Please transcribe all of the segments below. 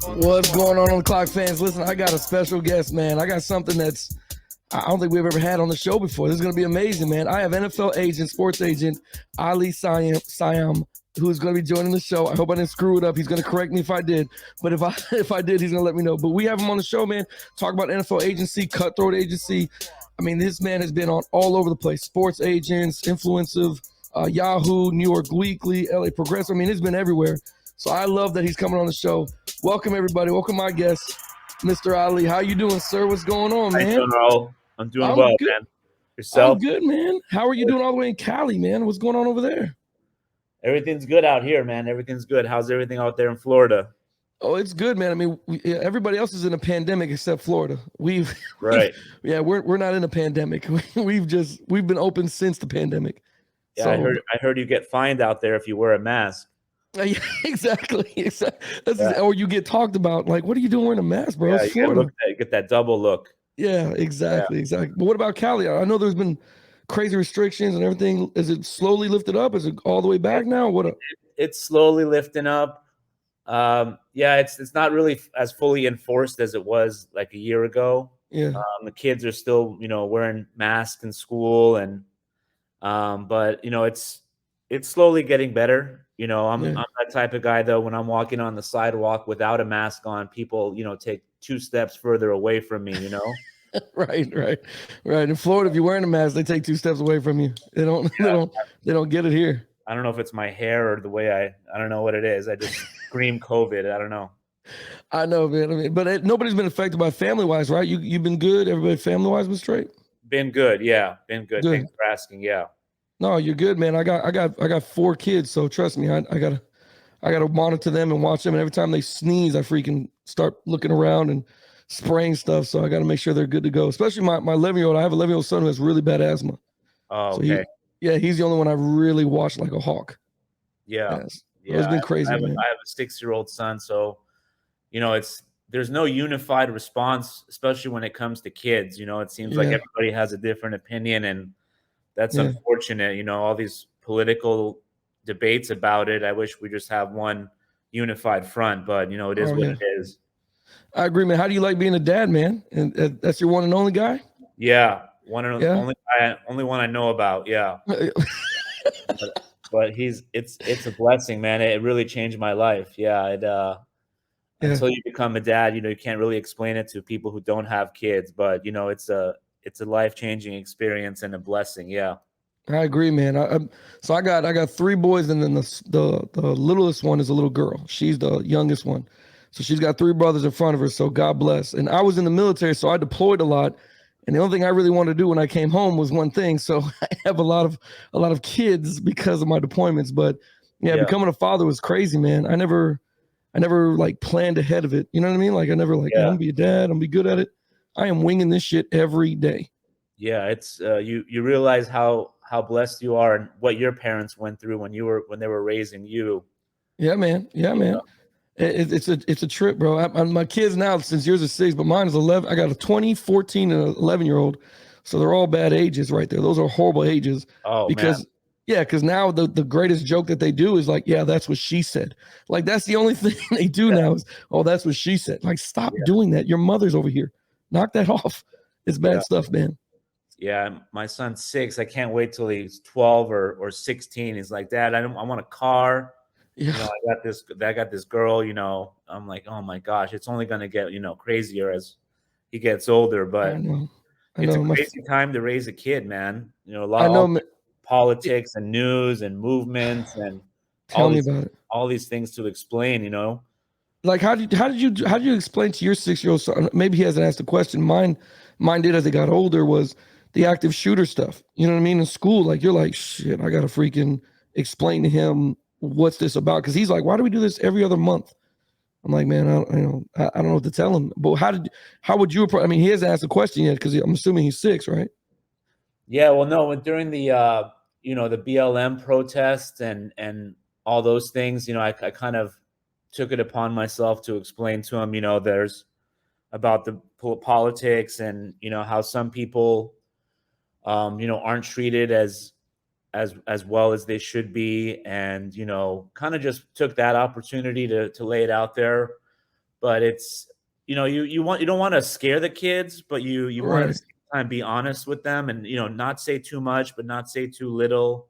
What's going on the clock, fans? Listen, I got a special guest, man. I got something that's I don't think we've ever had on the show before. This is going to be amazing, man. I have NFL agent, sports agent Ali Siam, who's going to be joining the show. I hope I didn't screw it up. He's going to correct me if I did, but if I did, he's going to let me know. But we have him on the show, man. Talk about NFL agency, cutthroat agency. I mean, this man has been on all over the place. Sports agents, influencer, Yahoo, New York Weekly, LA Progressive. I mean, it's been everywhere. So I love that he's coming on the show. Welcome, everybody. Welcome, my guest, Mr. Ali. How you doing, sir? What's going on, man? How you doing, Raul? I'm doing well, good. man. Yourself? I'm good, man. How are you doing all the way in Cali, man? What's going on over there? Everything's good out here, man. Everything's good. How's everything out there in Florida? Oh, it's good, man. I mean, everybody else is in a pandemic except Florida. We're not in a pandemic. We've been open since the pandemic. Yeah, so, I heard you get fined out there if you wear a mask. Yeah, exactly. Or you get talked about. Like, what are you doing wearing a mask, bro? Yeah, you get that double look. Yeah, exactly. But what about Cali? I know there's been crazy restrictions and everything. Is it slowly lifted up? Is it all the way back now? It's slowly lifting up. It's not really as fully enforced as it was like a year ago. Yeah. The kids are still, wearing masks in school, and but it's slowly getting better. I'm that type of guy, though. When I'm walking on the sidewalk without a mask on, people, take 2 steps further away from me, Right. In Florida, if you're wearing a mask, they take 2 steps away from you. They don't get it here. I don't know if it's my hair or the way I don't know what it is. I just scream COVID. I don't know. I know, man. I mean, but nobody's been affected by family-wise, right? You've been good. Everybody family-wise been straight? Been good. Yeah. Been good. Thanks for asking. Yeah. No, you're good, man. I got 4 kids, so trust me, I gotta monitor them and watch them. And every time they sneeze, I freaking start looking around and spraying stuff. So I got to make sure they're good to go. Especially my 11-year-old. I have an 11-year-old son who has really bad asthma. Oh, okay. So he's the only one I really watched like a hawk. Yeah. It's been crazy, man. I have a 6-year-old son, so there's no unified response, especially when it comes to kids. It seems like everybody has a different opinion, and that's unfortunate. All these political debates about it. I wish we just have one unified front, but it is what it is. I agree, man. How do you like being a dad, man? And that's your one and only guy? Yeah, only one I know about. Yeah, but it's a blessing, man. It really changed my life. Yeah, until you become a dad, you can't really explain it to people who don't have kids. But it's a life-changing experience and a blessing. Yeah. I agree, man. So I got 3 boys, and then the littlest one is a little girl. She's the youngest one, so she's got 3 brothers in front of her. So God bless. And I was in the military, so I deployed a lot. And the only thing I really wanted to do when I came home was one thing. So I have a lot of kids because of my deployments. But becoming a father was crazy, man. I never like planned ahead of it. You know what I mean? Like I never I'm gonna be a dad. I'm gonna be good at it. I am winging this shit every day. Yeah, it's you realize how blessed you are and what your parents went through when they were raising you. Yeah, man. It's a trip, bro. My kids now, since yours is 6, but mine is 11. I got a 20, 14, and an 11-year-old, so they're all bad ages right there. Those are horrible ages. Oh, because man. Yeah, because now the greatest joke that they do is like, yeah, that's what she said. Like that's the only thing they do now is, oh, that's what she said. Like, stop doing that. Your mother's over here. Knock that off. It's bad stuff, man. Yeah, my son's 6. I can't wait till he's 12 or 16. He's like, Dad, I want a car. Yeah. I got this girl. I'm like, oh my gosh, it's only gonna get crazier as he gets older. But it's a crazy time to raise a kid, man. A lot of politics and news and movements and all these things to explain. Like how did you explain to your 6-year-old son? Maybe he hasn't asked the question. Mine did as they got older, was the active shooter stuff. You know what I mean? In school, like you're like, shit, I gotta freaking explain to him what's this about, because he's like, why do we do this every other month? I'm like, man, I don't know what to tell him. But how would you approach? I mean, he hasn't asked the question yet because I'm assuming he's 6, right? Yeah, well, no, during the the BLM protests and all those things, I kind of took it upon myself to explain to him, there's about the politics and how some people aren't treated as well as they should be, and kind of just took that opportunity to lay it out there but it's, you don't want to scare the kids, but you want to at the Right. same time be honest with them, and not say too much, but not say too little.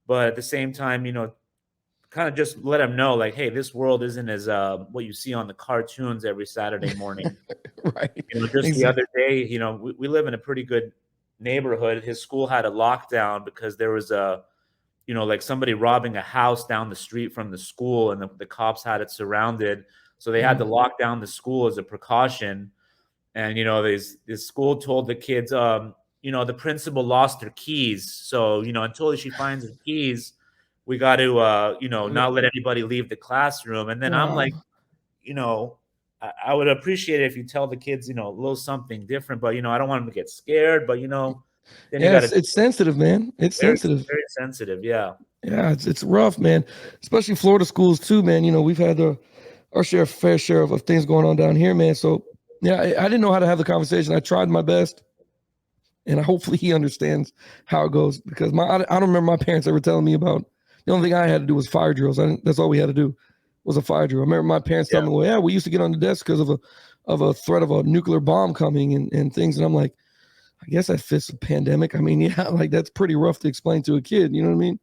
But at the same time, kind of just let them know, like, hey, this world isn't as what you see on the cartoons every Saturday morning. Right. Just the Exactly. other day, we live in a pretty good neighborhood. His school had a lockdown because there was like somebody robbing a house down the street from the school, and the cops had it surrounded. So they had to Wow. lock down the school as a precaution. And this school told the kids, the principal lost her keys. So until she finds her keys, we got to not let anybody leave the classroom. And then I'm like, Wow. you know, I would appreciate it if you tell the kids, a little something different. But I don't want them to get scared. But then you Yeah, got to it's sensitive, man. It's very, sensitive. very sensitive. Yeah. Yeah, it's rough, man. Especially Florida schools too, man. We've had our fair share of things going on down here, man. So yeah, I didn't know how to have the conversation. I tried my best, and hopefully he understands how it goes because I don't remember my parents ever telling me about. The only thing I had to do was fire drills. That's all we had to do was a fire drill. I remember my parents Yeah. telling me, "Well, yeah, we used to get on the desk because of a threat of a nuclear bomb coming and things." And I'm like, I guess that fits the pandemic. I mean, yeah, like that's pretty rough to explain to a kid. You know what I mean?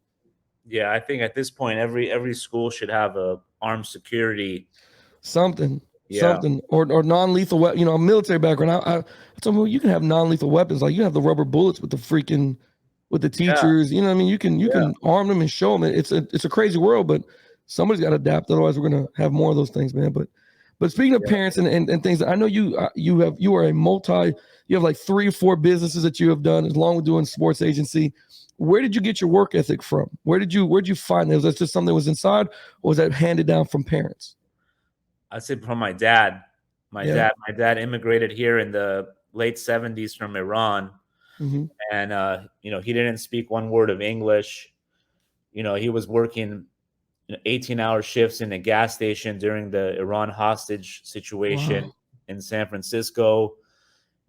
Yeah. I think at this point, every school should have a armed security. Something, Yeah. or non-lethal weapon. A military background. I told him, well, you can have non-lethal weapons. Like you have the rubber bullets with the freaking with the Yeah. teachers. You know what I mean? You Yeah. can arm them and show them. It's a crazy world, but somebody's got to adapt. Otherwise, we're gonna have more of those things, man. But speaking of Yeah. parents and things, I know you are a multi. You have like 3 or 4 businesses that you have done, along with doing sports agency. Where did you get your work ethic from? Where'd you find that? Was that just something that was inside, or was that handed down from parents? I'd say from my dad. My Yeah. dad, my dad immigrated here in the late '70s from Iran, Hmm. and he didn't speak one word of English. He was working 18-hour shifts in a gas station during the Iran hostage situation Wow. in San Francisco.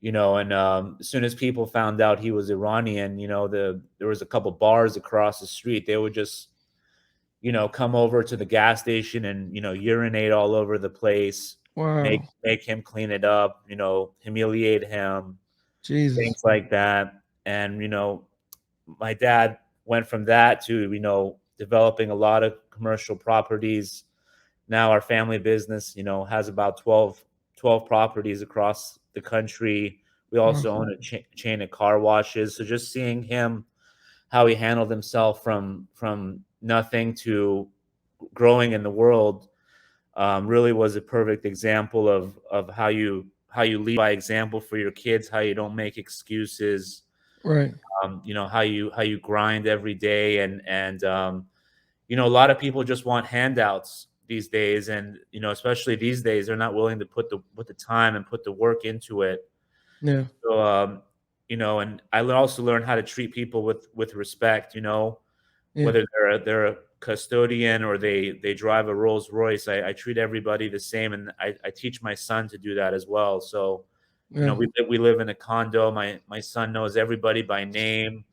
And as soon as people found out he was Iranian, there was a couple bars across the street. They would just come over to the gas station and urinate all over the place, make Wow. make him clean it up, humiliate him, Jesus. things like that. And my dad went from that to developing a lot of commercial properties. Now our family business has about 12 properties across the country. We Wow. also own a chain of car washes. So just seeing him, how he handled himself from nothing to growing in the world, really was a perfect example of how you lead by example for your kids, how you don't make excuses, Right. how you grind every day. And a lot of people just want handouts these days, and especially these days, they're not willing to put the time and put the work into it. Yeah. So and I also learned how to treat people with respect. Yeah. Whether they're a custodian or they drive a Rolls Royce, I treat everybody the same, and I teach my son to do that as well. So Yeah. we live in a condo. My son knows everybody by name.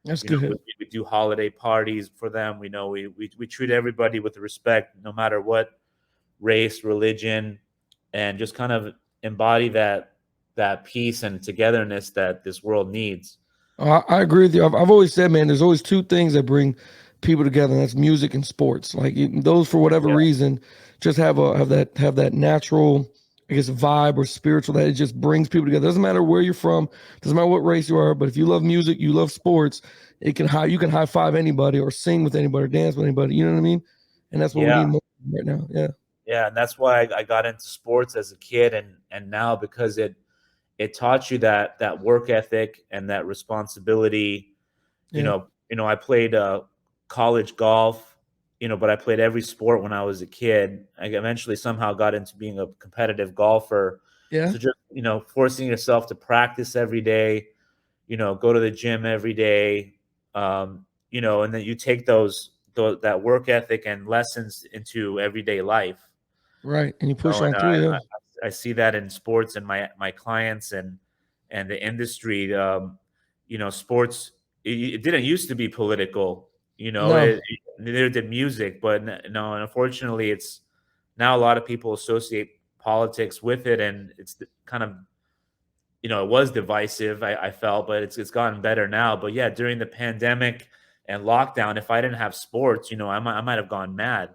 That's We, good. we do holiday parties for them. We treat everybody with respect, no matter what race, religion, and just kind of embody that peace and togetherness that this world needs. I agree with you. I've always said, man, there's always 2 things that bring people together. And that's music and sports. Like those, for whatever Yeah, reason, just have that natural, I guess, vibe or spiritual that it just brings people together. Doesn't matter where you're from, doesn't matter what race you are, but if you love music, you love sports, you can high five anybody or sing with anybody or dance with anybody. You know what I mean? And that's what we yeah, need more right now. Yeah. yeah, and that's why I got into sports as a kid, and now, because it taught you that work ethic and that responsibility. Yeah. I played college golf, but I played every sport when I was a kid. I eventually somehow got into being a competitive golfer. Yeah. So just, forcing yourself to practice every day, go to the gym every day, and then you take that work ethic and lessons into everyday life. Right. And you push And on through. Yeah. I see that in sports and my clients and the industry. Sports. It didn't used to be political. No. Neither did music, but no. And unfortunately, it's now a lot of people associate politics with it, and it's kind of, it was divisive. I felt, but it's gotten better now. But yeah, during the pandemic and lockdown, if I didn't have sports, I might have gone mad.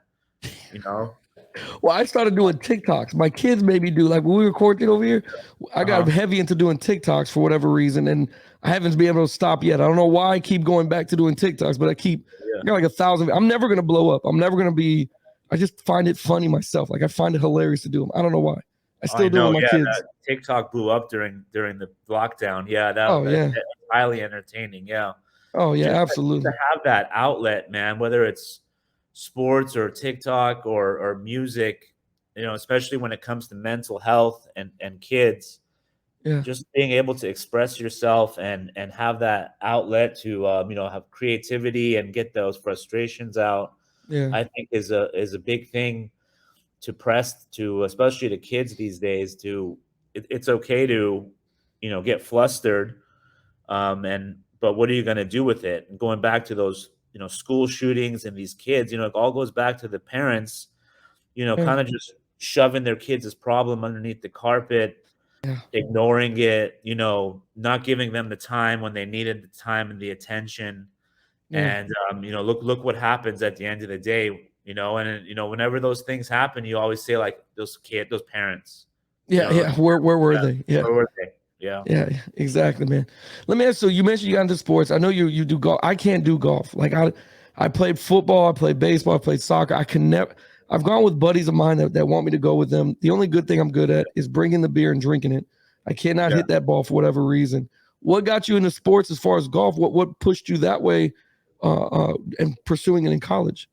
You know. Well, I started doing TikToks. My kids made me do, like when we were quarantined over here. I Uh got huh. heavy into doing TikToks for whatever reason, and I haven't been able to stop yet. I don't know why I keep going back to doing TikToks, but Yeah. I got like 1,000. I'm never gonna blow up. I'm never gonna be. I just find it funny myself. Like I find it hilarious to do them. I don't know why. I still I do it know. with my Yeah, kids. that TikTok blew up during the lockdown. Yeah, that, Oh that yeah. that's highly entertaining. Yeah. Oh yeah. Just to Absolutely. have that outlet, man, whether it's sports or TikTok or music, especially when it comes to mental health and kids, Yeah. just being able to express yourself and have that outlet to have creativity and get those frustrations out, Yeah. I think is a big thing to press to, especially to kids these days. It's okay to get flustered, and but what are you going to do with it? And going back to those school shootings and these kids, it all goes back to the parents, Yeah. kind of just shoving their kids' problem underneath the carpet, Yeah. ignoring it, not giving them the time when they needed the time and the attention. Yeah. And look what happens at the end of the day, and whenever those things happen, you always say like those parents, Yeah. those, Yeah. Where were yeah, they? Yeah. where were they? Yeah. Yeah, exactly, man. Let me ask you. You mentioned you got into sports. I know you do golf. I can't do golf. Like I played football. I played baseball. I played soccer. I can never. I've gone with buddies of mine that want me to go with them. The only good thing I'm good at is bringing the beer and drinking it. I cannot Yeah. hit that ball for whatever reason. What got you into sports as far as golf? What pushed you that way, and pursuing it in college?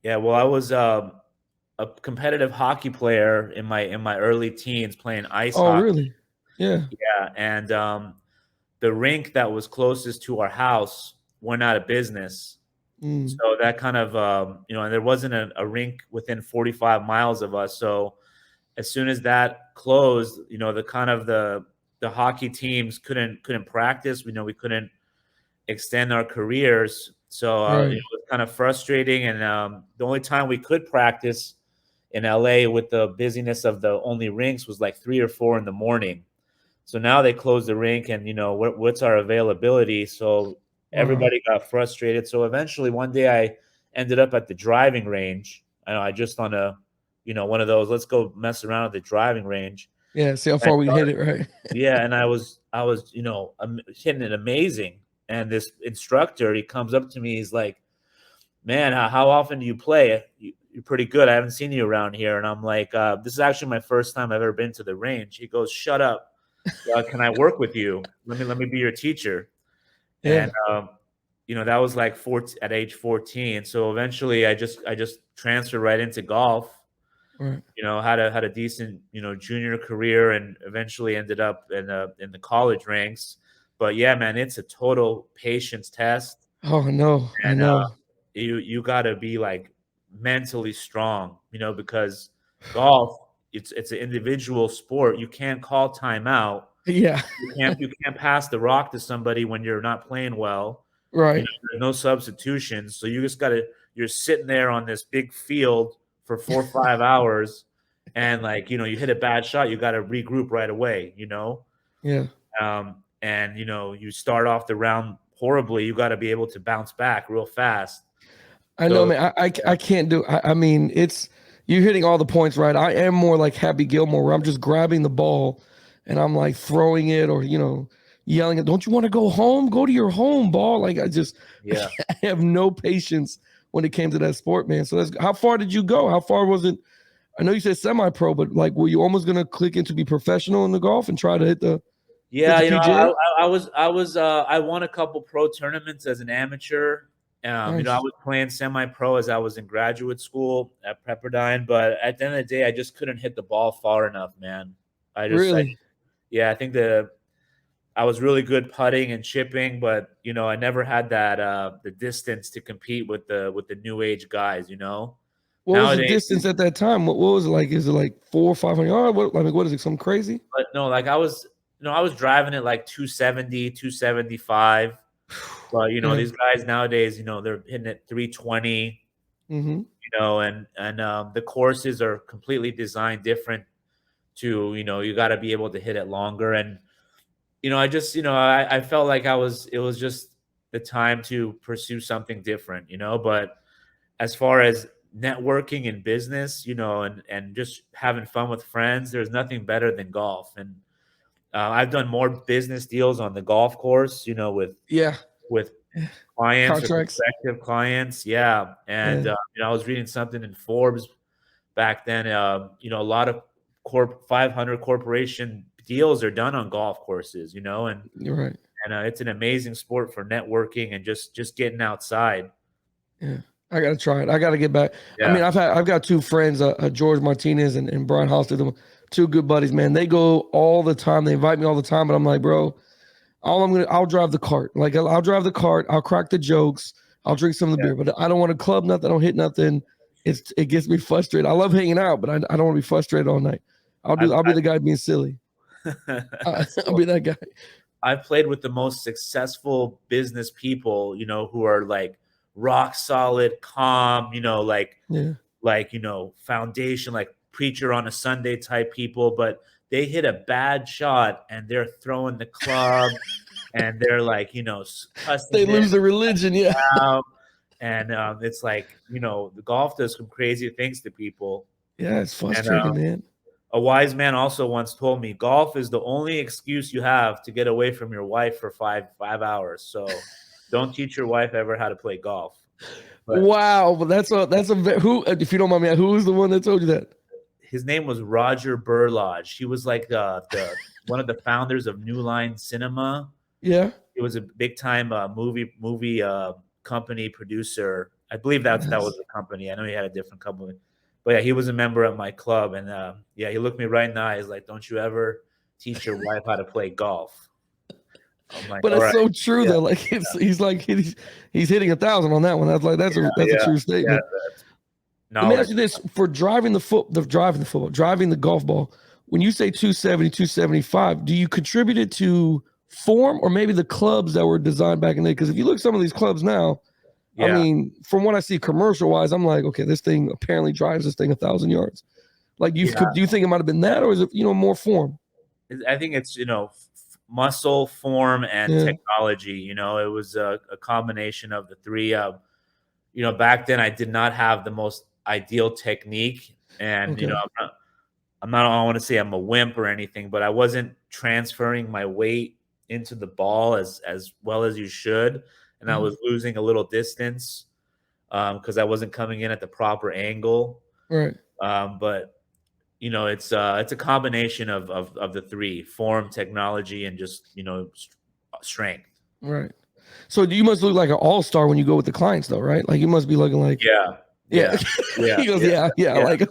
Yeah. Well, I was a competitive hockey player in my early teens, playing ice Oh, hockey. really? Yeah. Yeah, and the rink that was closest to our house went out of business. Mm, So that kind of, and there wasn't a rink within 45 miles of us. So as soon as that closed, the hockey teams couldn't practice. We couldn't extend our careers. So it right. was kind of frustrating. And the only time we could practice in LA with the busyness of the only rinks was like 3 or 4 in the morning. So now they closed the rink, and what's our availability? So Wow. everybody got frustrated. So eventually, one day I ended up at the driving range. I just on one of those. Let's go mess around at the driving range. Yeah. See how And I far we can hit started, it, right? yeah, and I was hitting it amazing. And this instructor, he comes up to me. He's like, "Man, how often do you play? You're pretty good. I haven't seen you around here." And I'm like, "This is actually my first time I've ever been to the range." He goes, "Shut up. Can I work with you? Let me be your teacher." Yeah. And that was like at age 14. So eventually, I just transferred right into golf. Right. Had a decent junior career, and eventually ended up in the college ranks. But yeah, man, it's a total patience test, Oh, I know. I and know. you got to be like mentally strong, because golf, it's an individual sport. You can't call timeout. Yeah. You can't pass the rock to somebody when you're not playing well. Right. There's no substitutions. So you just gotta you're sitting there on this big field for 4 or 5 hours, and like, you hit a bad shot, you gotta regroup right away. Yeah. And you start off the round horribly, you gotta be able to bounce back real fast. I know, So man. yeah. I can't do. I mean, it's you're hitting all the points right. I am more like Happy Gilmore, where I'm just grabbing the ball, and I'm like throwing it, or yelling it. Don't you want to go home? Go to your home, ball. Like Yeah. I have no patience when it came to that sport, man. So how far did you go? How far was it? I know you said semi-pro, but like, were you almost gonna click into be professional in the golf and try to hit Yeah, the PGA? I won a couple pro tournaments as an amateur. I Nice. was playing semi-pro as I was in graduate school at Pepperdine, but at the end of the day, I just couldn't hit the ball far enough, man. Really? Yeah, I think I was really good putting and chipping, but I never had that the distance to compete with the new age guys. What was the Nowadays, distance at that time? What was it like? Is it like 400 or 500 yards? What is it? Something crazy? but no, like I was driving it like 270, 275. But Yeah, these guys nowadays, they're hitting it 320. Mm-hmm. and the courses are completely designed different to, you got to be able to hit it longer. And I just, I felt like it was just the time to pursue something different, but as far as networking and business, and just having fun with friends, there's nothing better than golf. And I've done more business deals on the golf course, Yeah. with clients or Contracts. prospective clients. Yeah. And, Yeah. I was reading something in Forbes back then. A lot of 500 corporation deals are done on golf courses, You're right. and it's an amazing sport for networking and just getting outside. Yeah. I gotta try it. I gotta get back. I mean, Yeah. I've got two friends, George Martinez and Brian Hollister, them two good buddies, man. They go all the time. They invite me all the time, but I'm like, bro, I'll drive the cart. Like I'll drive the cart. I'll crack the jokes. I'll drink some of the beer, but I don't want to club nothing. I don't hit nothing. It gets me frustrated. I love hanging out, but I don't want to be frustrated all night. I've, I'll be the guy being silly. I'll be that guy. I've played with the most successful business people, who are like rock solid, calm, Yeah. foundation, like preacher on a Sunday type people, but they hit a bad shot and they're throwing the club and they're like, cussing They this lose their religion. Yeah. out. And it's like, the golf does some crazy things to people. Yeah. It's And frustrating, man. a wise man also once told me, golf is the only excuse you have to get away from your wife for five hours. So don't teach your wife ever how to play golf. But Wow. But who, if you don't mind me, who was the one that told you that? his name was Roger Burlage. He was like the one of the founders of New Line Cinema. Yeah. He was a big time movie company producer. I believe that was the company. I know he had a different company, but yeah, he was a member of my club. And yeah, he looked me right in the eyes like, "Don't you ever teach your wife how to play golf?" I'm like, But "All it's right, so true yeah, though. Like he's like he's hitting 1,000 on that one. That's a yeah, true yeah." statement. That's Let me ask knowledge. you this: for driving driving the golf ball, when you say 270, 275, do you contribute it to form or maybe the clubs that were designed back in the day? Because if you look at some of these clubs now, I Yeah, mean, from what I see commercial wise, I'm like, okay, this thing apparently drives this thing 1,000 yards. Like, yeah. do you think it might have been that, or is it more form? I think it's muscle, form, and Yeah. technology. It was a combination of the three. Back then I did not have the most ideal technique, and Okay. I don't want to say I'm a wimp or anything, but I wasn't transferring my weight into the ball as well as you should, and I Mhm. was losing a little distance because I wasn't coming in at the proper angle. Right. But it's a combination of the three: form, technology, and just strength. Right. So you must look like an all-star when you go with the clients, though, right? Like you must be looking like, Yeah, yeah. yeah, yeah, He goes, yeah, yeah, yeah. yeah, Like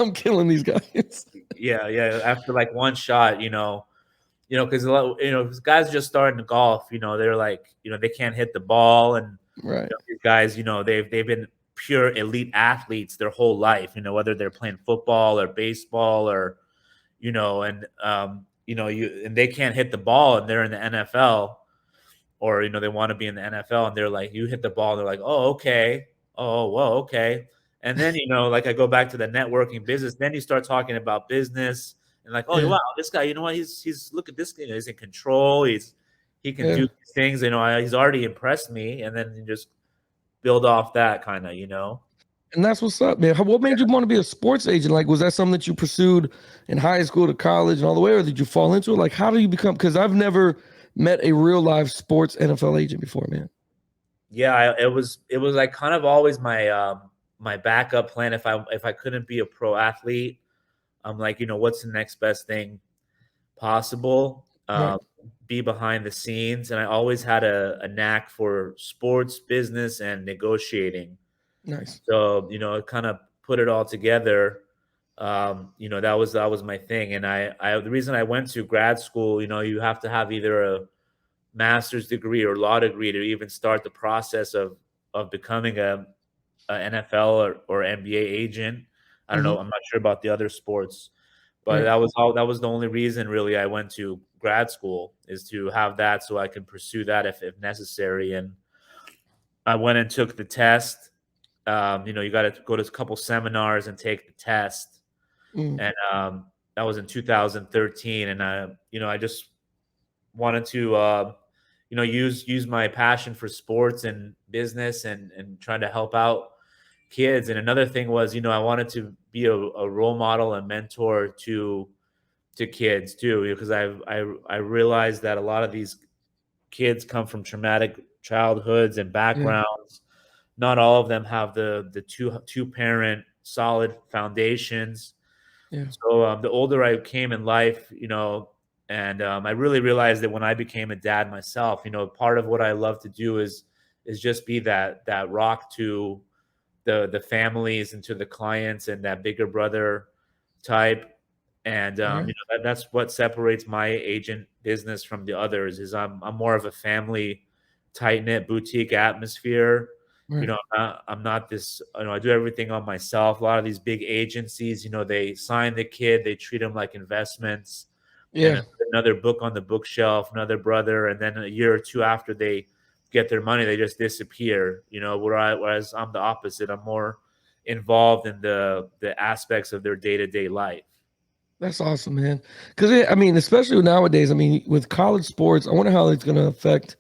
I'm killing these guys. yeah, yeah. After like one shot, because a lot, 'cause guys just starting to golf, they're like, they can't hit the ball, and Right. these guys, they've been pure elite athletes their whole life, whether they're playing football or baseball or, and they can't hit the ball and they're in the NFL, or they want to be in the NFL and they're like, you hit the ball, and they're like, oh, okay, oh, well, okay. And then like I go back to the networking business, then you start talking about business and like, oh Yeah. wow, this guy, he's look at this guy, he's in control, he can do Yeah. these things, he's already impressed me, and then you just build off that kind of. And that's what's up, man. What made you want to be a sports agent? Like, was that something that you pursued in high school to college and all the way, or did you fall into it? Like, how do you become? Because I've never met a real live sports NFL agent before, man. Yeah, it was like kind of always my backup plan if I couldn't be a pro athlete. I'm like, what's the next best thing possible? Right. Be behind the scenes, and I always had a knack for sports, business, and negotiating. Nice. So kind of put it all together. That was my thing, and I the reason I went to grad school. You have to have either a master's degree or law degree to even start the process of becoming a NFL or NBA agent. I don't know. Hmm. I'm not sure about the other sports, but Right. that was the only reason really I went to grad school, is to have that so I can pursue that if necessary. And I went and took the test, You got to go to a couple seminars and take the test. Mm, And that was in 2013. And I just wanted to use my passion for sports and business and trying to help out kids. And another thing was, I wanted to be a role model and mentor to kids too, because I realized that a lot of these kids come from traumatic childhoods and yeah, backgrounds. Not all of them have the two parent solid foundations. yeah, So the older I came in life, and I really realized that when I became a dad myself, part of what I love to do is just be that rock to the families and to the clients and that bigger brother type. And right, that's what separates my agent business from the others. Is I'm more of a family, tight knit boutique atmosphere. right, I'm not this. I do everything on myself. A lot of these big agencies, they sign the kid, they treat them like investments, and then yeah. put another book on the bookshelf, another brother, and then a year or two after they get their money, they just disappear. Whereas I'm the opposite. I'm more involved in the aspects of their day to day life. That's awesome, man. Because I mean, especially nowadays, I mean, with college sports, I wonder how it's going to affect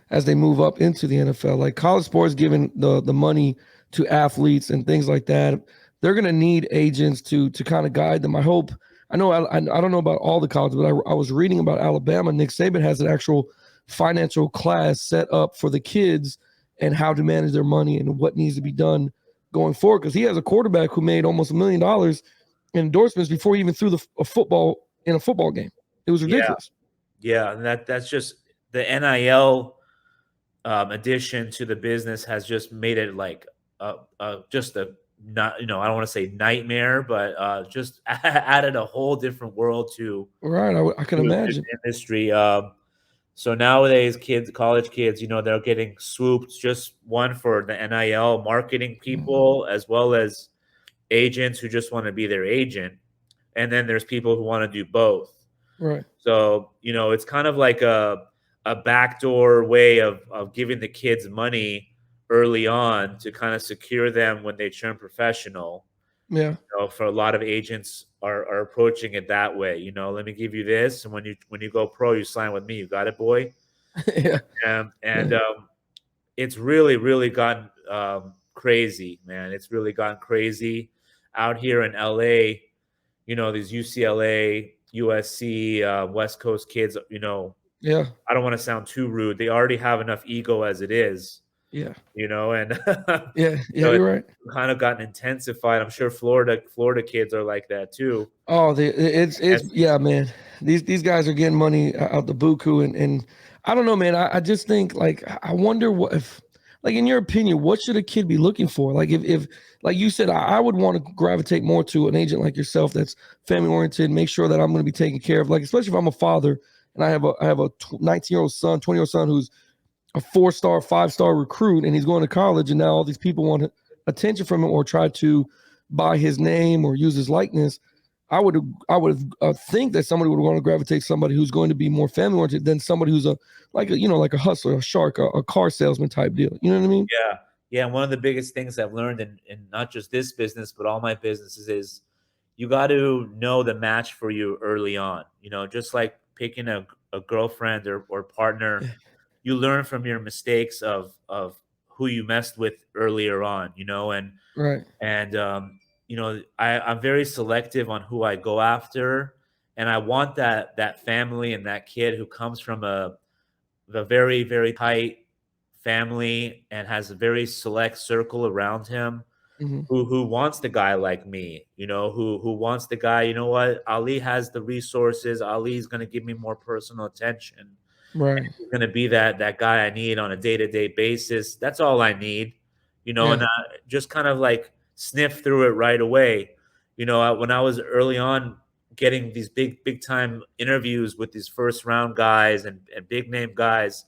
as they move up into the NFL. Like college sports giving the money to athletes and things like that. They're going to need agents to kind of guide them. I hope. I know. I don't know about all the colleges, but I was reading about Alabama. Nick Saban has an actual financial class set up for the kids and how to manage their money and what needs to be done going forward. Because he has a quarterback who made almost $1 million endorsements before he even threw a football in a football game. It was Yeah, ridiculous. yeah, and that's just the NIL addition to the business has just made it like just a not I don't want to say nightmare, but just added a whole different world Right. I can to this imagine. industry. So nowadays, college kids, they're getting swooped. Just one for the NIL marketing Mm, people, as well as agents who just want to be their agent, and then there's people who want to do both. right. So, it's kind of like a backdoor way of giving the kids money early on to kind of secure them when they turn professional. Yeah. For a lot of agents are approaching it that way. Let me give you this, and when you go pro, you sign with me. You got it, boy. Yeah. And Yeah. it's really, really gotten crazy, man. It's really gotten crazy out here in LA. These UCLA, USC, West Coast kids. Yeah. I don't want to sound too rude. They already have enough ego as it is, Yeah. and Yeah. Yeah. You're right. kind of gotten intensified. I'm sure Florida kids are like that too. Oh, it's yeah, SEC. man. These guys are getting money out the buku, and I don't know, man. I just think like I wonder what if like in your opinion, what should a kid be looking for? Like if like you said, I would want to gravitate more to an agent like yourself that's family oriented, make sure that I'm going to be taken care of. Like especially if I'm a father and I have a 19-year-old son, 20-year-old son who's a 4-star, 5-star recruit, and he's going to college, and now all these people want attention from him or try to buy his name or use his likeness. I would think that somebody would want to gravitate somebody who's going to be more family oriented than somebody who's like a hustler, a shark, a car salesman type deal. You know what I mean? Yeah, yeah. And one of the biggest things I've learned in not just this business but all my businesses is you got to know the match for you early on. Just like picking a girlfriend or partner, Yeah. you learn from your mistakes of who you messed with earlier on. Right. I'm very selective on who I go after, and I want that family and that kid who comes from a very, very tight family and has a very select circle around him Hmm. who wants the guy like me, who wants the guy. You know what? Ali has the resources. Ali's going to give me more personal attention. Right. He's going to be that guy I need on a day to day basis. That's all I need, and Yeah. I just kind of like sniff through it right away. When I was early on getting these big time interviews with these first round guys and big name guys,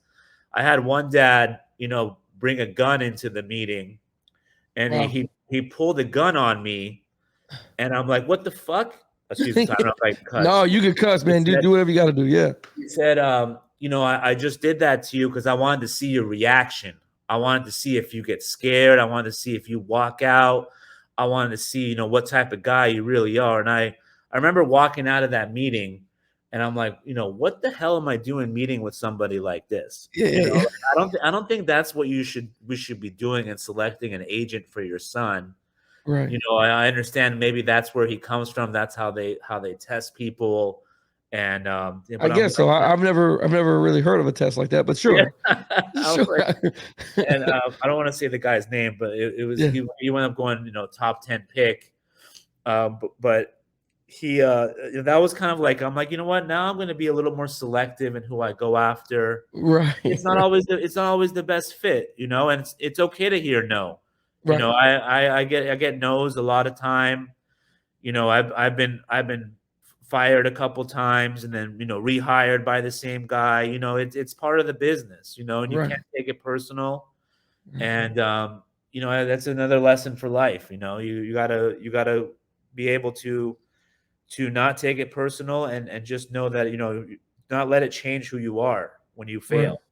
I had one dad, bring a gun into the meeting, and he Wow. he he pulled a gun on me, and I'm like, what the fuck? Excuse me, I don't know if I can No, cuss. you can cuss, He man. Do said, do whatever you got to do. Yeah. he said, I just did that to you because I wanted to see your reaction. I wanted to see if you get scared. I wanted to see if you walk out. I wanted to see, what type of guy you really are. And I remember walking out of that meeting and I'm like, what the hell am I doing meeting with somebody like this? Yeah, yeah, yeah. I don't think that's what we should be doing in selecting an agent for your son. Right. I understand maybe that's where he comes from. That's how they test people. And yeah, I but I'm guess so. like, I've never really heard of a test like that, but yeah. sure, I was sure. like, and I don't want to say the guy's name, but it was Yeah, he went up going top 10 pick, but he that was kind of like I'm like, you know what, now I'm going to be a little more selective in who I go after. right, It's not always the best fit, and it's okay to hear no. right, I get no's a lot of time. I've been fired a couple times and then rehired by the same guy. It's part of the business, and you right, can't take it personal. right, And that's another lesson for life. You gotta be able to not take it personal and just know that not let it change who you are when you right. fail.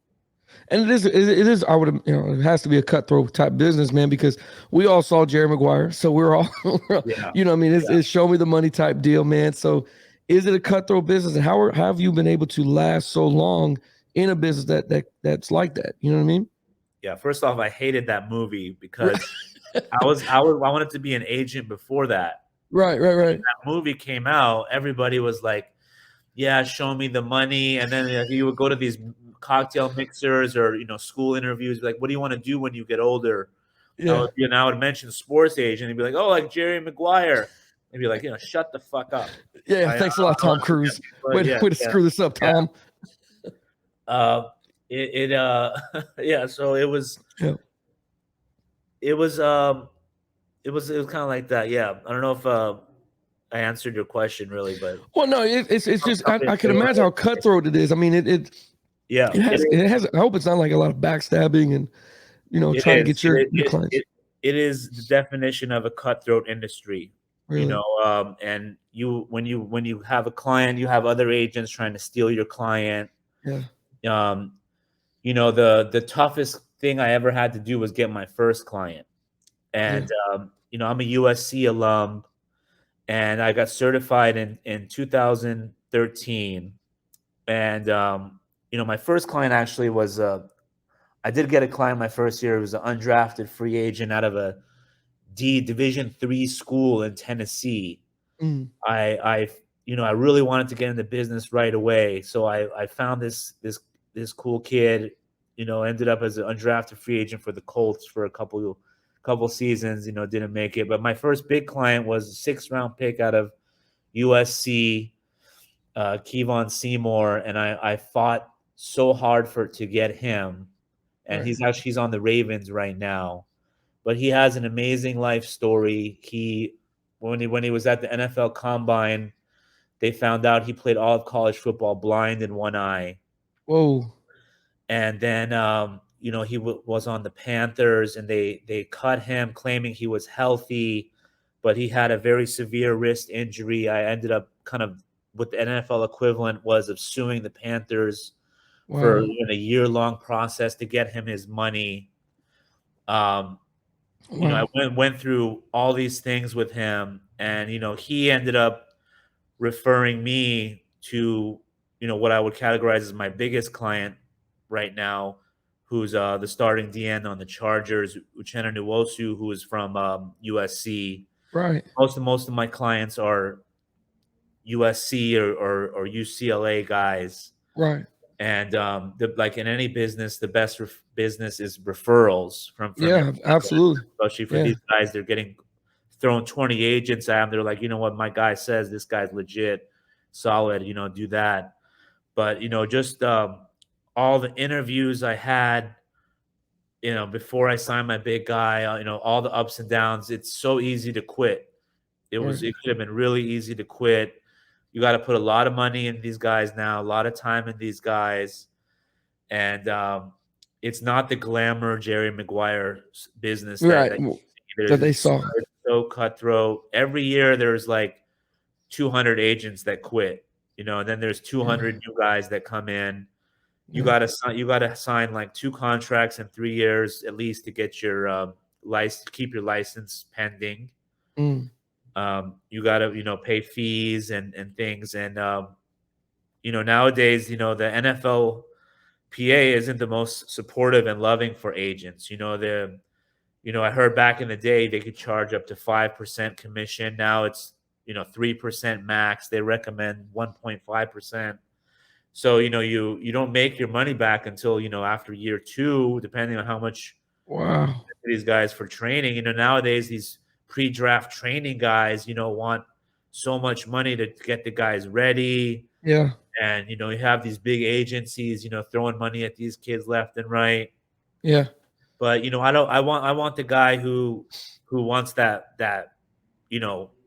And it is. I would, it has to be a cutthroat type business, man, because we all saw Jerry Maguire, so Yeah, what I mean, yeah. it's show me the money type deal, man. So, is it a cutthroat business, and how have you been able to last so long in a business that's like that? You know what I mean? Yeah, first off, I hated that movie because I wanted to be an agent before that. Right, right, right. That movie came out, everybody was like, "Yeah, show me the money." And then you would go to these cocktail mixers or school interviews, like, "What do you want to do when you get older?" Yeah, I would mention sports agent. He'd be like, "Oh, like Jerry Maguire." They'd be like, "Shut the fuck up." yeah. I Thanks a lot, don't Tom want to do that. Cruise. But Way, yeah, way to yeah, screw this up, yeah. Tom. It yeah. So Yeah. it was it was kind of like that. Yeah, I don't know if I answered your question really, but Well, no, it's just jump I can into imagine how cutthroat it is. I mean, yeah, it has. I hope it's not like a lot of backstabbing and it trying to is. get your clients. It is the definition of a cutthroat industry. Really? And when you have a client, you have other agents trying to steal your client. Yeah. Um, the toughest thing I ever had to do was get my first client. Yeah. And I'm a USC alum, and I got certified in 2013. And my first client actually was I did get a client my first year. It was an undrafted free agent out of a Division III school in Tennessee. Mm, I really wanted to get into business right away, so I found this cool kid. Ended up as an undrafted free agent for the Colts for a couple seasons. Didn't make it, but my first big client was a 6th-round pick out of USC, Kevon Seymour, and I fought so hard to get him, and right. he's on the Ravens right now. But he has an amazing life story. When he was at the NFL Combine, they found out he played all of college football blind in one eye, Whoa. and then he was on the Panthers, and they cut him, claiming he was healthy, but he had a very severe wrist injury. I ended up kind of what the NFL equivalent was of suing the Panthers for Wow. a year-long process to get him his money. Um, I Wow. went through all these things with him, and he ended up referring me to what I would categorize as my biggest client right now, who's the starting DN on the Chargers, Uchenna Nwosu, who is from USC. Right. Most of my clients are USC or UCLA guys. Right. And like in any business, the best business is referrals from your Yeah. background, Absolutely. especially for Yeah. these guys. They're getting thrown 20 agents at them. They're like, you know what, my guy says this guy's legit, solid. Do that. But just all the interviews I had, before I signed my big guy, all the ups and downs. It's so easy to quit. Right. It could have been really easy to quit. You got to put a lot of money in these guys now, a lot of time in these guys, and it's not the glamour Jerry Maguire business Right. that you see. That they It's saw. so cutthroat. Every year there's like 200 agents that quit, and then there's Yeah. 200 new guys that come in, you gotta sign like 2 contracts in 3 years at least to get your license, keep your license pending. Mm. You gotta pay fees and things, and nowadays the NFLPA isn't the most supportive and loving for agents. I heard back in the day they could charge up to 5% commission. Now it's 3% max. They recommend 1.5%. So you don't make your money back until after year 2, depending on how much Wow. these guys for training. Nowadays these pre-draft training guys want so much money to get the guys ready, Yeah. and you have these big agencies throwing money at these kids left and right. Yeah. But I want the guy who wants that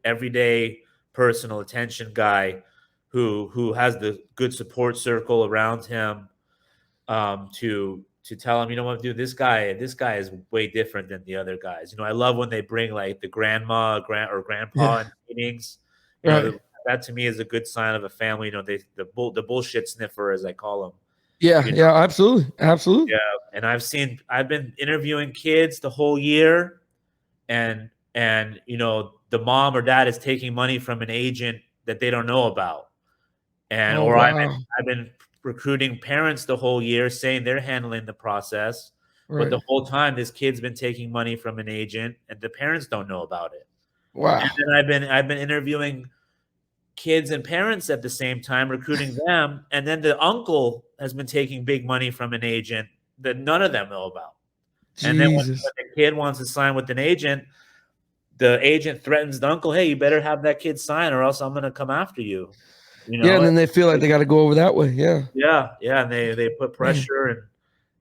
everyday personal attention guy who has the good support circle around him, to tell him, what, dude, this guy is way different than the other guys. I love when they bring like the grandma or grandpa Yeah. in meetings. Right. That to me is a good sign of a family. The bullshit sniffer, as I call them. Yeah. Yeah. Absolutely. Absolutely. Yeah, and I've been interviewing kids the whole year, and the mom or dad is taking money from an agent that they don't know about, and Oh or wow. I've been recruiting parents the whole year saying they're handling the process, but Right. the whole time this kid's been taking money from an agent and the parents don't know about it. Wow. And then I've been interviewing kids and parents at the same time, recruiting them, and then the uncle has been taking big money from an agent that none of them know about. And then when Jesus. the kid wants to sign with an agent, the agent threatens the uncle, "Hey, you better have that kid sign, or else I'm going to come after you." Yeah, and then they feel like they got to go over that way. Yeah. Yeah, and they put Man. pressure, and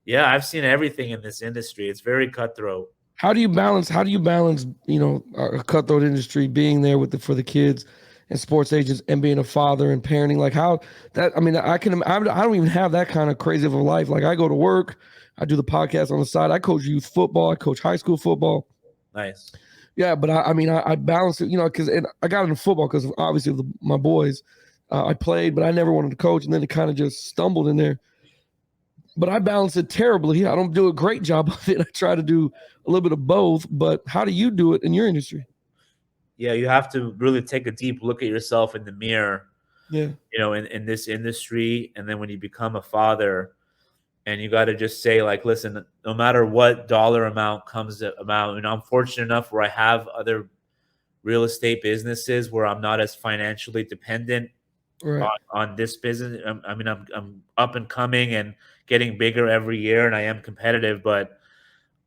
yeah, I've seen everything in this industry. It's very cutthroat. How do you balance? A cutthroat industry, being there for the kids and sports agents, and being a father and parenting? Like how that? I mean, I don't even have that kind of crazy of a life. Like I go to work, I do the podcast on the side. I coach youth football. I coach high school football. Nice. Yeah, but I balance it, because I got into football because obviously my boys. I played, but I never wanted to coach, and then it kind of just stumbled in there. But I balance it terribly. I don't do a great job of it. I try to do a little bit of both. But how do you do it in your industry? Yeah, you have to really take a deep look at yourself in the mirror. Yeah. In this industry, and then when you become a father, and you got to just say, like, listen, no matter what dollar amount comes about, I'm fortunate enough where I have other real estate businesses where I'm not as financially dependent Right. on this business. I'm up and coming and getting bigger every year, and I am competitive, but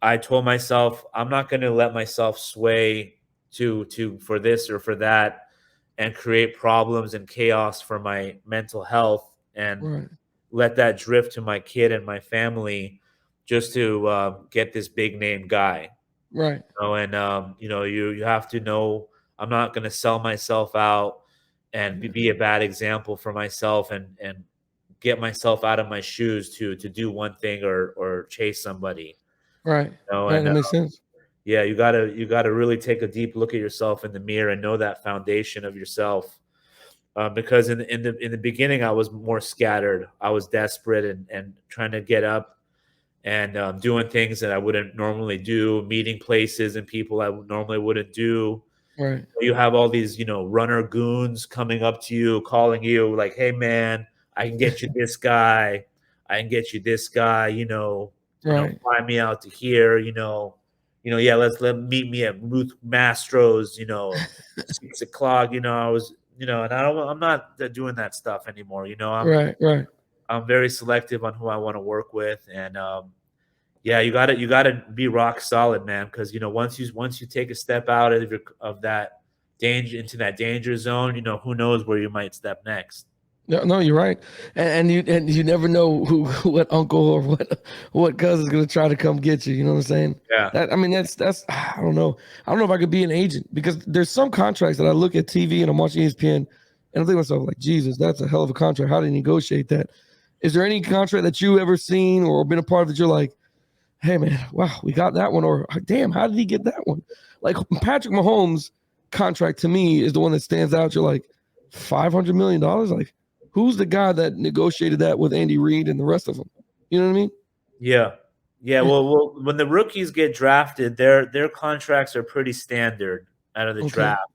I told myself I'm not going to let myself sway for this or for that and create problems and chaos for my mental health, and Right. let that drift to my kid and my family just to get this big name guy. Right. And you have to know I'm not going to sell myself out and be a bad example for myself, and get myself out of my shoes to do one thing or chase somebody. Right. Right. And That makes sense. yeah, you gotta really take a deep look at yourself in the mirror and know that foundation of yourself. Because in the beginning, I was more scattered. I was desperate and trying to get up and doing things that I wouldn't normally do, meeting places and people I normally wouldn't do. Right. You have all these, runner goons coming up to you, calling you like, "Hey, man, I can get you this guy. I can get you this guy. Right. Fly me out to here. Yeah, let meet me at Ruth Mastro's. 6 o'clock. I was, and I'm not doing that stuff anymore. Right. Right. I'm very selective on who I want to work with, and yeah, you gotta be rock solid, man. Because once you take a step out of that danger into that danger zone, who knows where you might step next. No, you're right, and you never know what uncle or what cousin's gonna try to come get you. You know what I'm saying? Yeah. That's I don't know. I don't know if I could be an agent, because there's some contracts that I look at TV and I'm watching ESPN and I'm thinking to myself, like, Jesus, that's a hell of a contract. How do you negotiate that? Is there any contract that you ever seen or been a part of that you're like, hey man, wow, we got that one, or damn, how did he get that one? Like Patrick Mahomes' contract to me is the one that stands out. You're like, $500 million, like. who's the guy that negotiated that with Andy Reid and the rest of them? You know what I mean? Yeah. Yeah, Yeah. well, when the rookies get drafted, their contracts are pretty standard out of the Okay. draft.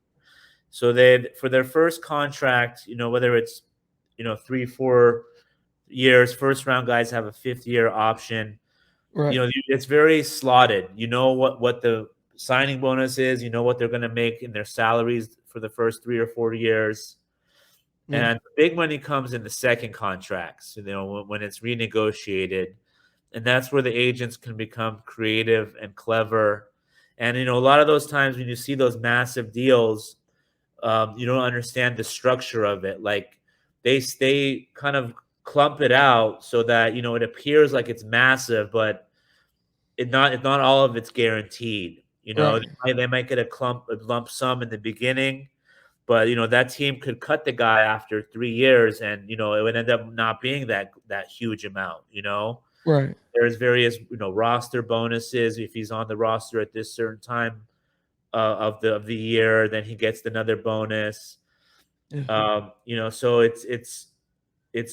So they for their first contract, whether it's 3, 4 years, first round guys have a 5th year option. Right. It's very slotted. You know what the signing bonus is. You know what they're going to make in their salaries for the first 3 or 4 years. Yeah. And big money comes in the second contracts. When it's renegotiated, and that's where the agents can become creative and clever. And a lot of those times when you see those massive deals, you don't understand the structure of it. Like they kind of clump it out so that it appears like it's massive, but it's not all of it's guaranteed. Right. They might get a lump sum in the beginning, but that team could cut the guy after 3 years, and it would end up not being that huge amount. Right. There's various roster bonuses if he's on the roster at this certain time of the year, then he gets another bonus. Yeah. So it's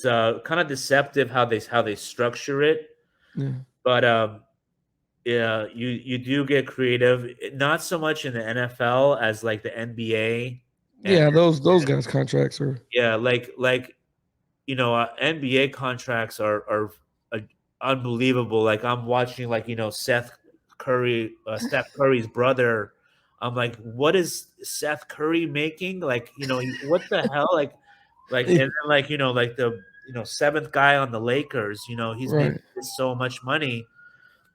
kind of deceptive how they structure it, Yeah. but yeah, you do get creative. Not so much in the NFL as like the NBA, and Yeah. Those guys' contracts are. yeah, like NBA contracts are uh, unbelievable. Like I'm watching like Steph Curry's brother. I'm like, what is Seth Curry making? Like what the hell? Like and then like like the seventh guy on the Lakers. He's making Right. so much money.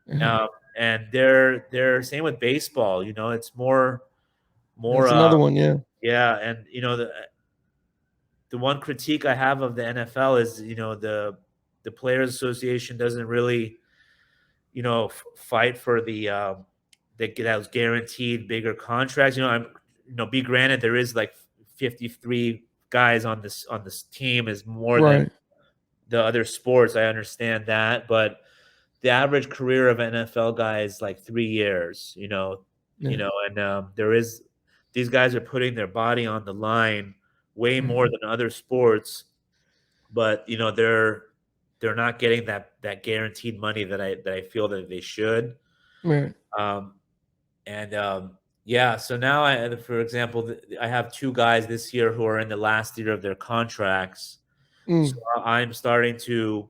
Yeah. And they're same with baseball. It's more That's another one. Yeah. yeah, and the one critique I have of the NFL is, the Players Association doesn't really, fight for those guaranteed bigger contracts. Be granted, there is like 53 guys on this team is more than Right. the other sports. I understand that, but the average career of an NFL guy is like 3 years. Yeah. And there is these guys are putting their body on the line way Right. more than other sports, but they're not getting that guaranteed money that I feel that they should. Right. Um, and yeah, so now for example, I have 2 guys this year who are in the last year of their contracts. So Mm. I'm starting to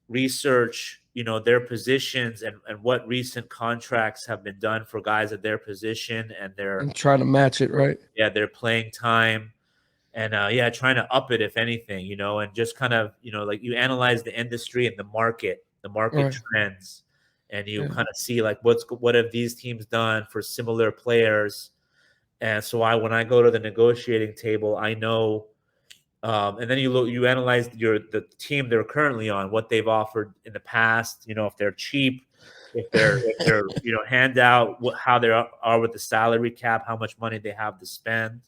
research, their positions and what recent contracts have been done for guys at their position and And try to match it. Right. their playing time. And yeah, trying to up it if anything, and just kind of, like you analyze the industry and the market Right. trends, and you Yeah. kind of see like what have these teams done for similar players. And so when I go to the negotiating table, I know, and then you analyze the team they're currently on, what they've offered in the past, if they're cheap, if they're handout, how they are with the salary cap, how much money they have to spend.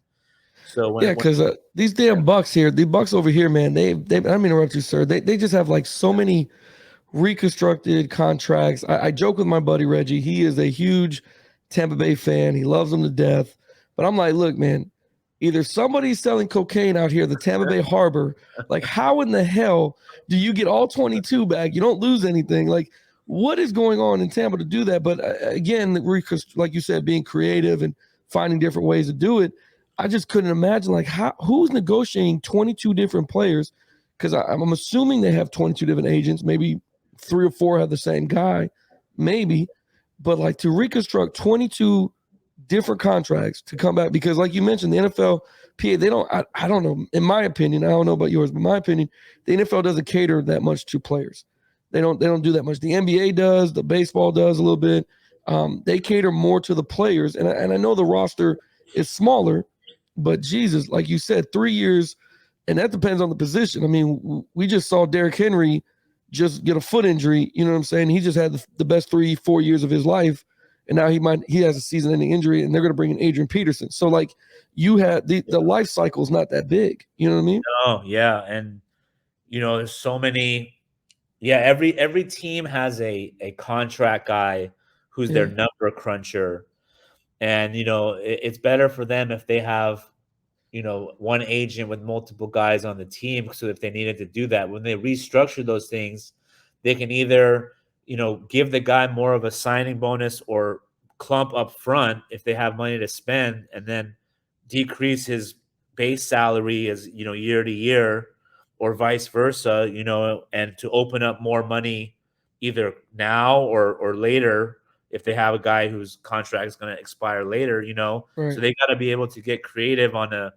So Yeah, when because these damn Bucks here, the Bucks over here, man, they I don't mean to interrupt you, sir. They just have like so many reconstructed contracts. I joke with my buddy Reggie. He is a huge Tampa Bay fan. He loves them to death. But I'm like, look, man, either somebody's selling cocaine out here, the Tampa Bay Harbor. Like, how in the hell do you get all 22 back? You don't lose anything. Like, what is going on in Tampa to do that? But again, like you said, being creative and finding different ways to do it. I just couldn't imagine like who's negotiating 22 different players because I'm assuming they have 22 different agents. Maybe 3 or 4 have the same guy, maybe. But like to reconstruct 22 different contracts to come back because, like you mentioned, the NFL PA they don't. I don't know. In my opinion, I don't know about yours, but in my opinion, the NFL doesn't cater that much to players. They don't do that much. The NBA does. The baseball does a little bit. They cater more to the players, and I know the roster is smaller, but Jesus, like you said, 3 years, and that depends on the position. I mean, we just saw Derrick Henry just get a foot injury. You know what I'm saying? He just had the best 3-4 years of his life, and now he has a season-ending injury, and they're going to bring in Adrian Peterson. So like, you had the life cycle is not that big. You know what I mean? Oh yeah, and there's so many. Yeah, every team has a contract guy who's their Yeah. number cruncher, and it's better for them if they have one agent with multiple guys on the team. So if they needed to do that, when they restructure those things, they can either, give the guy more of a signing bonus or clump up front if they have money to spend, and then decrease his base salary as, year to year, or vice versa, and to open up more money either now or later if they have a guy whose contract is going to expire later, Right. so they got to be able to get creative on a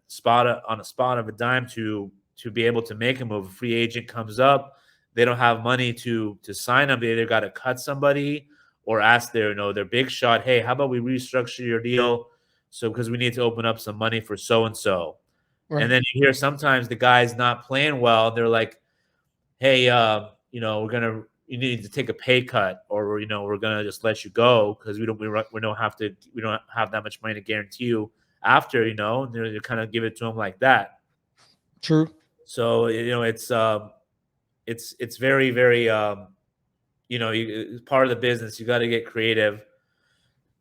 spot of a dime to be able to make a move. A free agent comes up, they don't have money to sign them. They either got to cut somebody or ask their big shot, hey, how about we restructure your deal? So because we need to open up some money for so and so. And Right. then you hear sometimes the guy's not playing well. They're like, hey, you need to take a pay cut, or we're gonna just let you go because we don't have that much money to guarantee you after, and they kind of give it to them like that. True. So it's very, very it's part of the business. You got to get creative.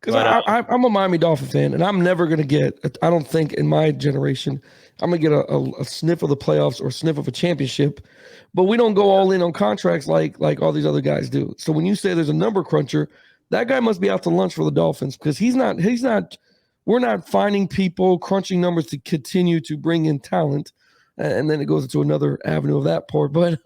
Because But I'm a Miami Dolphin fan, and I'm never going to get, I don't think in my generation, I'm going to get a sniff of the playoffs or sniff of a championship. But we don't go all in on contracts like all these other guys do. So when you say there's a number cruncher, that guy must be out to lunch for the Dolphins because we're not finding people crunching numbers to continue to bring in talent. And then it goes into another avenue of that part. But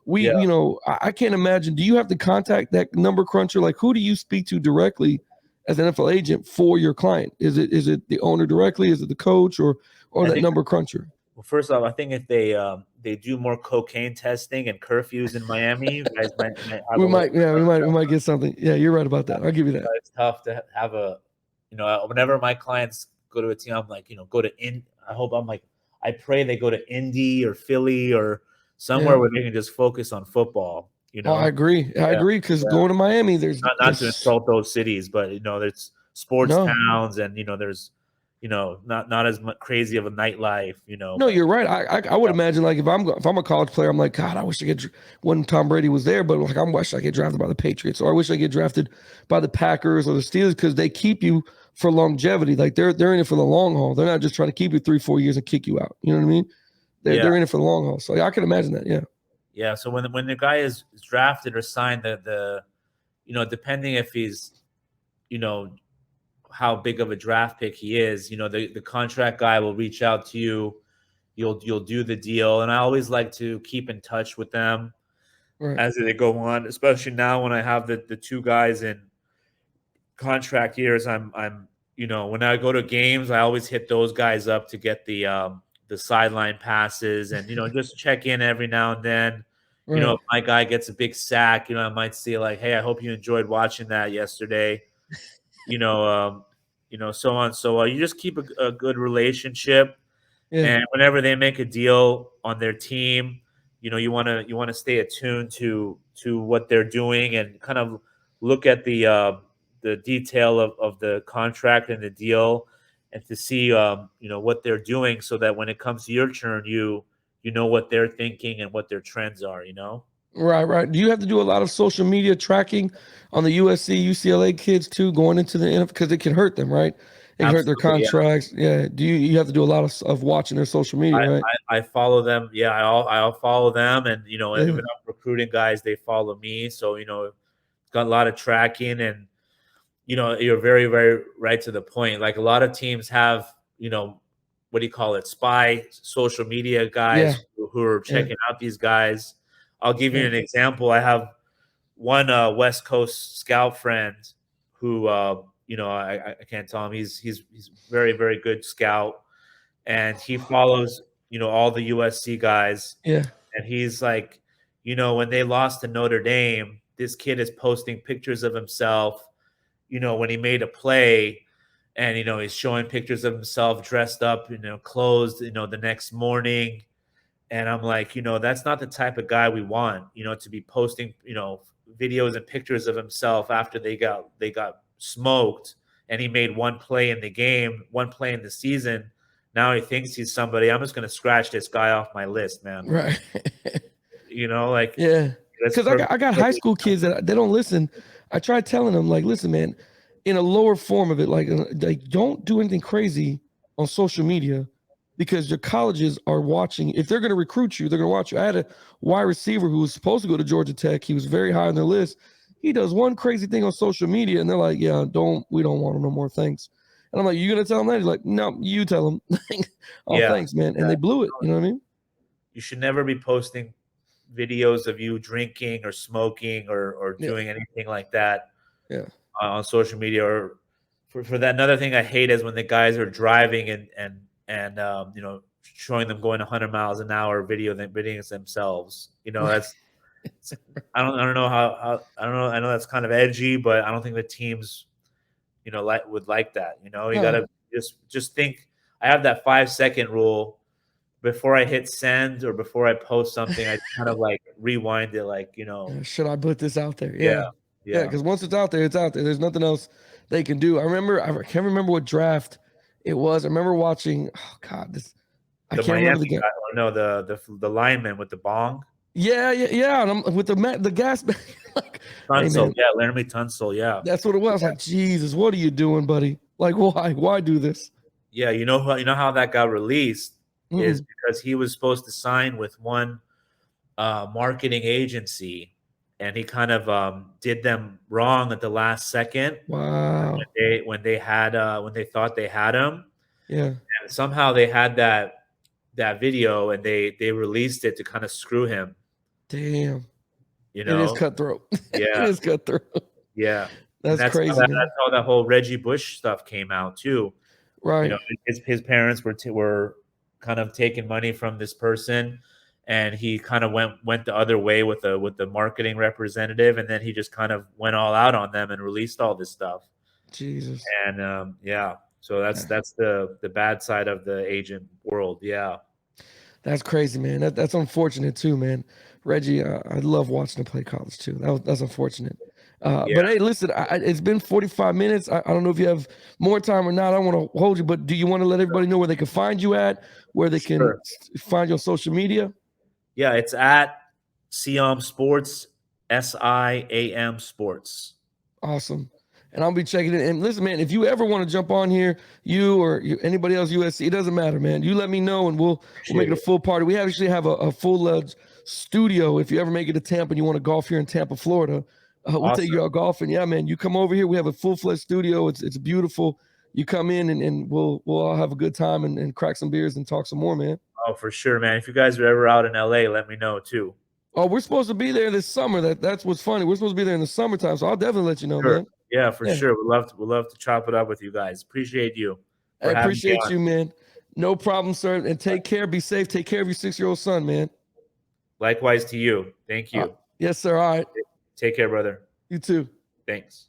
Yeah. I can't imagine. Do you have to contact that number cruncher? Like, who do you speak to directly as an NFL agent for your client? Is it the owner directly? Is it the coach or I that think, number cruncher? well, first off, I think if they do more cocaine testing and curfews in Miami, you guys might have a little. We might get something. Yeah, you're right about that. I'll give you that. It's tough to have whenever my clients go to a team, I'm like, go to I pray they go to Indy or Philly or somewhere Yeah. where they can just focus on football. Oh, I agree. I agree because going to Miami, there's Not to insult those cities, but there's sports no. towns, and there's not as much crazy of a nightlife. No, but, you're right. I would imagine like if I'm a college player, I'm like, God, I wish I get when Tom Brady was there, but like I wish I get drafted by the Patriots, or I wish I get drafted by the Packers or the Steelers because they keep you for longevity. Like they're in it for the long haul. They're not just trying to keep you 3-4 years and kick you out. You know what I mean? They're in it for the long haul. So I can imagine that. Yeah. Yeah. So when the guy is drafted or signed, the depending if he's how big of a draft pick he is, the contract guy will reach out to you. You'll do the deal, and I always like to keep in touch with them as they go on, especially now when I have the two guys in contract years. I'm when I go to games, I always hit those guys up to get the sideline passes and just check in every now and then. If my guy gets a big sack, I might see like, hey, I hope you enjoyed watching that yesterday. So on. So you just keep a good relationship. Yeah. And whenever they make a deal on their team, you want to stay attuned to what they're doing and kind of look at the detail of the contract and the deal, and to see what they're doing, so that when it comes to your turn, you know what they're thinking and what their trends are. Right. Do you have to do a lot of social media tracking on the USC, UCLA kids too, going into the NFL because it can hurt them, right? It can hurt their contracts. Yeah. Do you have to do a lot of watching their social media, right? I follow them. Yeah, I'll follow them, and if I'm recruiting guys, they follow me. So got a lot of tracking, and you're very, very right to the point. Like a lot of teams have what do you call it, spy social media guys who are checking out these guys. I'll give you an example. I have one West Coast scout friend who I can't tell him. He's very, very good scout, and he follows all the USC guys. Yeah. And he's like, when they lost to Notre Dame, this kid is posting pictures of himself, when he made a play, and he's showing pictures of himself dressed up, clothes, the next morning. And I'm like, that's not the type of guy we want, to be posting, videos and pictures of himself after they got smoked, and he made one play in the game, one play in the season. Now he thinks he's somebody. I'm just going to scratch this guy off my list, man. Right. Like, yeah. Because I got high school kids that they don't listen. I try telling them, like, listen, man, in a lower form of it, like don't do anything crazy on social media because your colleges are watching. If they're going to recruit you, they're going to watch you. I had a wide receiver who was supposed to go to Georgia Tech. He was very high on their list. He does one crazy thing on social media, and they're like, "Yeah, we don't want him no more. Thanks." And I'm like, "You gonna tell him that?" He's like, "No, you tell him." Oh, Yeah. thanks, man. And Yeah. they blew it. You know what I mean? You should never be posting videos of you drinking or smoking or Yeah. doing anything like that Yeah. on social media. Or for that, another thing I hate is when the guys are driving and you know, showing them going 100 miles an hour, videoing themselves. You know, Right. that's I don't know how I don't know. I know that's kind of edgy, but I don't think the teams, you know, would like that. You know, you No. gotta just think. I have that 5-second rule. Before I hit send or before I post something, I kind of like rewind it, like, you know. Should I put this out there? Yeah, Yeah. Yeah. yeah. Because once it's out there, it's out there. There's nothing else they can do. I can't remember what draft it was. I remember watching, oh God, I The can't remember Miami the game. guy, or no, the lineman with the bong. Yeah. Yeah. Yeah. And I'm with the gas bag. Like, hey, Tunsil, man, yeah, Laramie Tunsil, yeah. that's what it was. I was like, Jesus, what are you doing, buddy? Like, why? Why do this? Yeah, you know how that got released is Mm. because he was supposed to sign with one marketing agency, and he kind of did them wrong at the last second Wow. when they had when they thought they had him. Yeah. And somehow they had that video, and they released it to kind of screw him. Damn. You It is know, cutthroat. It yeah, is cutthroat. yeah. And That's crazy, man. that's how that whole Reggie Bush stuff came out too. You know, Right. his parents were kind of taking money from this person, and he kind of went the other way with the marketing representative, and then he just kind of went all out on them and released all this stuff. Jesus. And yeah, so that's the bad side of the agent world. Yeah, That's crazy, man. That's unfortunate too, man. Reggie, I love watching him play college too. That's unfortunate. yeah, But hey, listen, it's been 45 minutes. I don't know if you have more time or not. I don't want to hold you, but do you want to let everybody know where they can find you at, where they can sure. find you on social media? Yeah, it's at Siam Sports, SIAM Sports. Awesome. And I'll be checking it. And listen, man, if you ever want to jump on here, you or anybody else, USC, it doesn't matter, man. You let me know, and we'll make it a full party. We actually have a full studio. If you ever make it to Tampa and you want to golf here in Tampa, Florida, we'll take you out golfing. Yeah, man, you come over here. We have a full-fledged studio. It's beautiful. You come in and we'll all have a good time and crack some beers and talk some more, man. Oh, for sure, man. If you guys are ever out in LA, let me know too. Oh, we're supposed to be there this summer. That's what's funny. We're supposed to be there in the summertime, so I'll definitely let you know, Sure. man. Yeah, for sure. We'd love to chop it up with you guys. Appreciate you I for having me appreciate on. you, man. No problem, sir. And take care. Be safe. Take care of your 6-year-old son, man. Likewise to you. Thank you. Yes, sir. All right. Take care, brother. You too. Thanks.